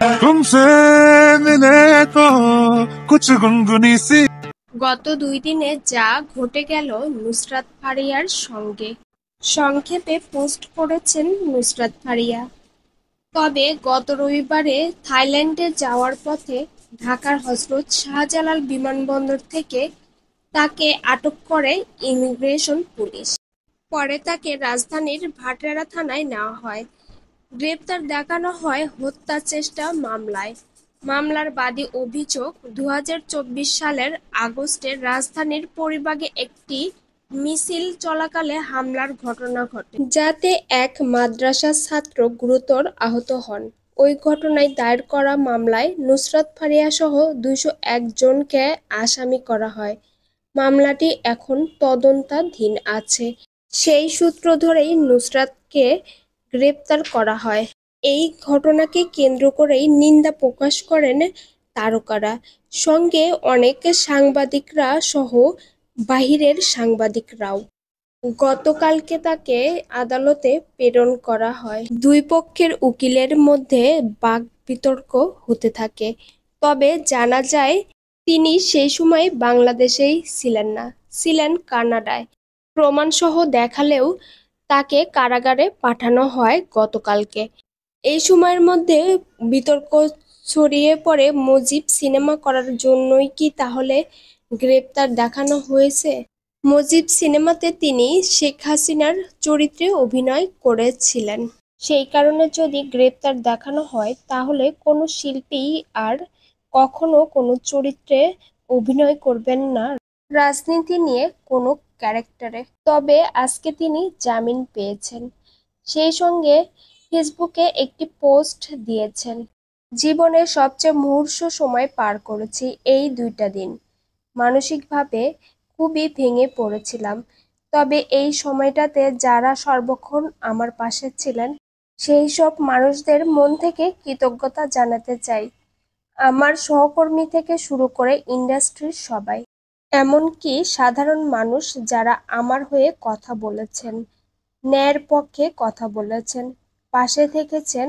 तुमसे मिले तो कुछ गुनगुनी सी। গত 2 দিনে যা ঘটে গেল নুসরাত ফারিয়ার সঙ্গে সংক্ষেপে পোস্ট করেছেন নুসরাত ফারিয়া। তবে গত রবিবারে থাইল্যান্ডে যাওয়ার পথে ঢাকার হজরত শাহজালাল বিমানবন্দর থেকে তাকে আটক করে ইমিগ্রেশন পুলিশ। পরে তাকে রাজধানীর ভাটেরা থানায় নেওয়া হয়। গ্রেপ্তার দেখানো হয় হত্যা চেষ্টা মামলায়। মামলার বাদী অভিযোগ, 2024 সালের আগস্টে রাজধানীর পরিবাগে একটি মিছিল চলাকালে হামলার ঘটনা ঘটে, যাতে এক মাদ্রাসা ছাত্র গুরুতর আহত হন। ওই ঘটনায় দায়ের করা মামলায় নুসরাত ফারিয়া সহ 201 জনকে আসামি করা হয়। মামলাটি এখন তদন্তাধীন আছে। সেই সূত্র ধরেই নুসরাতকে গ্রেপ্তার করা হয়। এই ঘটনাকে কেন্দ্র করেই নিন্দা প্রকাশ করেন তারকারা, সঙ্গে অনেক সাংবাদিকরা সহ বাহিরের সাংবাদিকরাও। গতকালকে তাকে আদালতে প্রেরণ করা হয়। দুই পক্ষের উকিলের মধ্যে বাকবিতর্ক হতে থাকে। তবে জানা যায়, তিনি সেই সময় বাংলাদেশেই ছিলেন না, ছিলেন কানাডায়। প্রমাণসহ দেখালেও তাকে কারাগারে পাঠানো হয় গতকালকে। এই সময়ের মধ্যে বিতর্ক ছড়িয়ে পড়ে, মুজিব সিনেমা করার জন্যই কি তাহলে গ্রেপ্তার দেখানো হয়েছে? মুজিব সিনেমাতে তিনি শেখ হাসিনার চরিত্রে অভিনয় করেছিলেন। সেই কারণে যদি গ্রেপ্তার দেখানো হয়, তাহলে কোনো শিল্পী আর কখনো কোনো চরিত্রে অভিনয় করবেন না রাজনীতি নিয়ে কোনো ক্যারেক্টারে। তবে আজকে তিনি জামিন পেয়েছেন। সেই সঙ্গে ফেসবুকে একটি পোস্ট দিয়েছেন, জীবনের সবচেয়ে মুহূর্ত সময় পার করেছি এই 2টা দিন। মানসিকভাবে খুবই ভেঙে পড়েছিলাম। তবে এই সময়টাতে যারা সর্বক্ষণ আমার পাশে ছিলেন, সেই সব মানুষদের মন থেকে কৃতজ্ঞতা জানাতে চাই। আমার সহকর্মী থেকে শুরু করে ইন্ডাস্ট্রির সবাই, এমনকি সাধারণ মানুষ যারা আমার হয়ে কথা বলেছেন, ন্যায়ের পক্ষে কথা বলেছেন, পাশে থেকেছেন,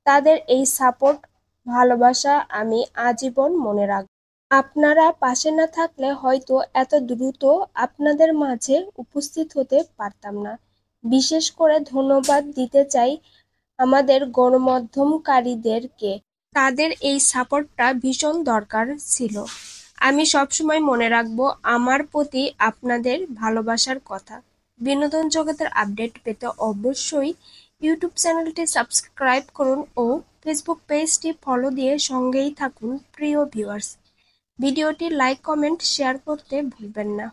তাদের এই সাপোর্ট, ভালোবাসা আমি আজীবন মনে রাখব। আপনারা পাশে না থাকলে হয়তো এত দ্রুত আপনাদের মাঝে উপস্থিত হতে পারতাম না। বিশেষ করে ধন্যবাদ দিতে চাই আমাদের গণমাধ্যমকারীদেরকে। তাদের এই সাপোর্টটা ভীষণ দরকার ছিল। আমি সবসময় মনে রাখব আমার প্রতি আপনাদের ভালোবাসার কথা। বিনোদন জগতের আপডেট পেতে অবশ্যই ইউটিউব চ্যানেলটি সাবস্ক্রাইব করুন ও ফেসবুক পেজটি ফলো দিয়ে সঙ্গেই থাকুন। প্রিয় ভিউয়ার্স, ভিডিওটি লাইক, কমেন্ট, শেয়ার করতে ভুলবেন না।